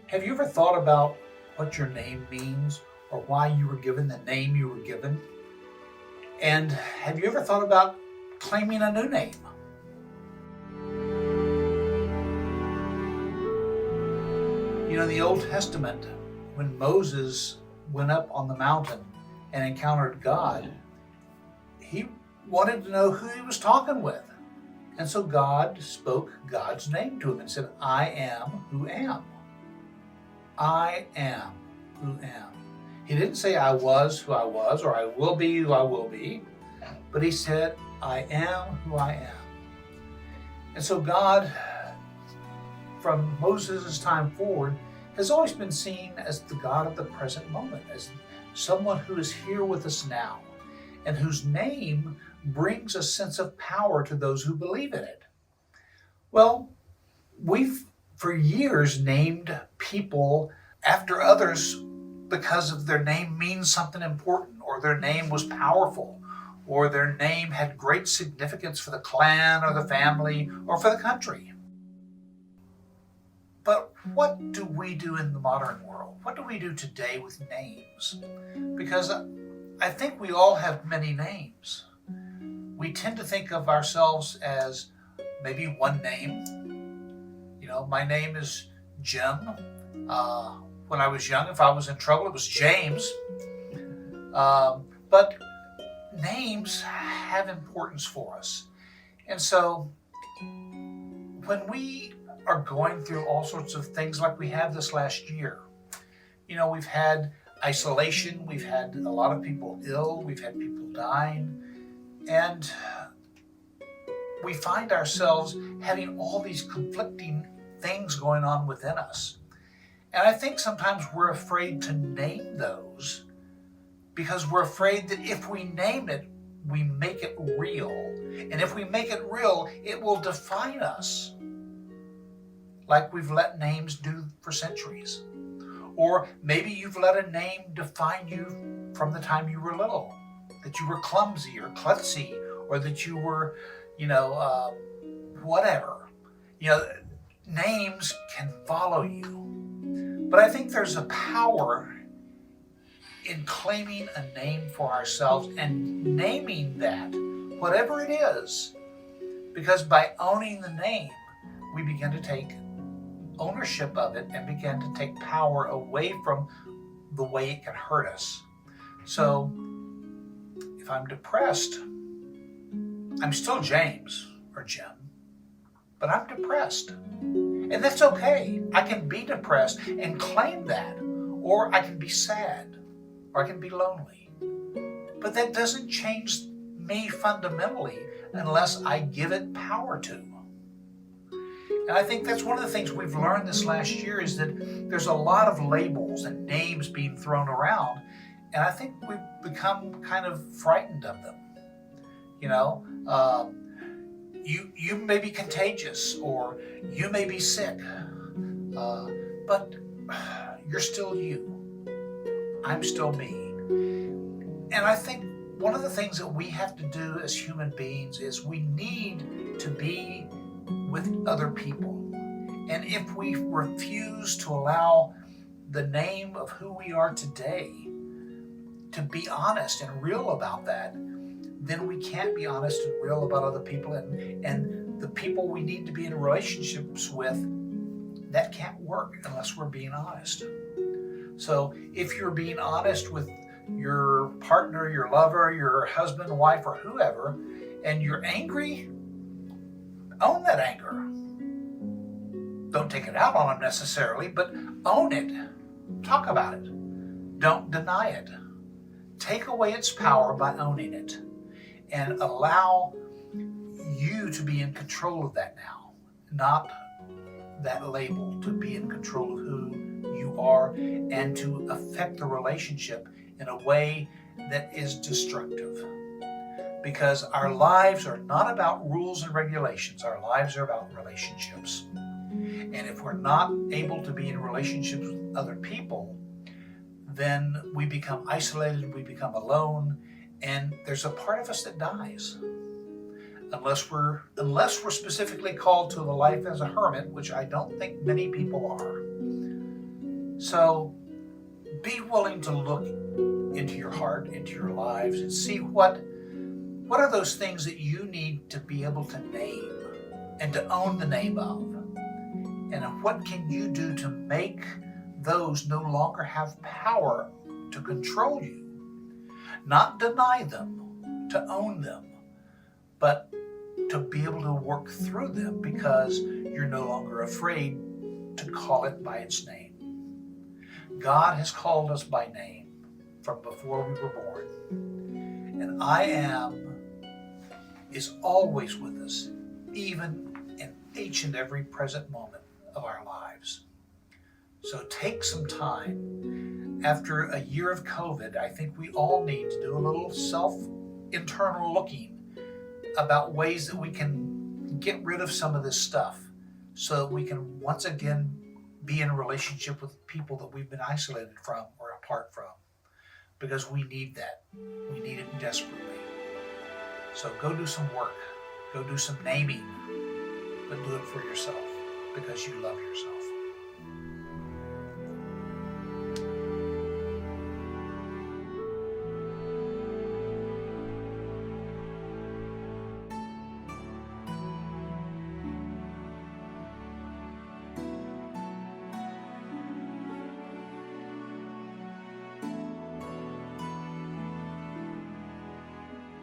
Have you ever thought about what your name means or why you were given the name you were given? And have you ever thought about claiming a new name? In the Old Testament, when Moses went up on the mountain and encountered God, he wanted to know who he was talking with. And so God spoke God's name to him and said, I am who am. I am who am. He didn't say I was who I was or I will be who I will be, but he said, I am who I am. And so God, from Moses' time forward, has always been seen as the God of the present moment, as someone who is here with us now, and whose name brings a sense of power to those who believe in it. Well, we've for years named people after others because of their name means something important, or their name was powerful, or their name had great significance for the clan or the family or for the country. But what do we do in the modern world? What do we do today with names? Because I think we all have many names. We tend to think of ourselves as maybe one name. My name is Jim. When I was young, if I was in trouble, it was James. But names have importance for us. And so when we are going through all sorts of things like we have this last year, we've had isolation, we've had a lot of people ill, we've had people dying, and we find ourselves having all these conflicting things going on within us. And I think sometimes we're afraid to name those because we're afraid that if we name it, we make it real. And if we make it real, it will define us, like we've let names do for centuries. Or maybe you've let a name define you from the time you were little, that you were clumsy or klutzy, or that you were, whatever. Names can follow you. But I think there's a power in claiming a name for ourselves and naming that, whatever it is, because by owning the name, we begin to take ownership of it and begin to take power away from the way it can hurt us. So if I'm depressed, I'm still James or Jim, but I'm depressed. And that's okay. I can be depressed and claim that, or I can be sad, or I can be lonely. But that doesn't change me fundamentally unless I give it power to. And I think that's one of the things we've learned this last year is that there's a lot of labels and names being thrown around, and I think we've become kind of frightened of them. You may be contagious, or you may be sick, but you're still you. I'm still me. And I think one of the things that we have to do as human beings is we need to be with other people. And if we refuse to allow the name of who we are today to be honest and real about that, then we can't be honest and real about other people and the people we need to be in relationships with. That can't work unless we're being honest. So if you're being honest with your partner, your lover, your husband, wife, or whoever, and you're angry, own that anger. Don't take it out on them necessarily, but own it. Talk about it. Don't deny it. Take away its power by owning it. And allow you to be in control of that now, not that label, to be in control of who you are and to affect the relationship in a way that is destructive. Because our lives are not about rules and regulations, our lives are about relationships. And if we're not able to be in relationships with other people, then we become isolated, we become alone, and there's a part of us that dies. unless we're specifically called to a life as a hermit, which I don't think many people are. So be willing to look into your heart, into your lives, and see what are those things that you need to be able to name and to own the name of. And what can you do to make those no longer have power to control you? Not deny them, to own them, but to be able to work through them because you're no longer afraid to call it by its name. God has called us by name from before we were born. And I am is always with us, even in each and every present moment of our lives. So take some time. After a year of COVID, I think we all need to do a little internal looking about ways that we can get rid of some of this stuff so that we can once again be in a relationship with people that we've been isolated from or apart from, because we need that. We need it desperately. So go do some work, go do some naming, but do it for yourself because you love yourself.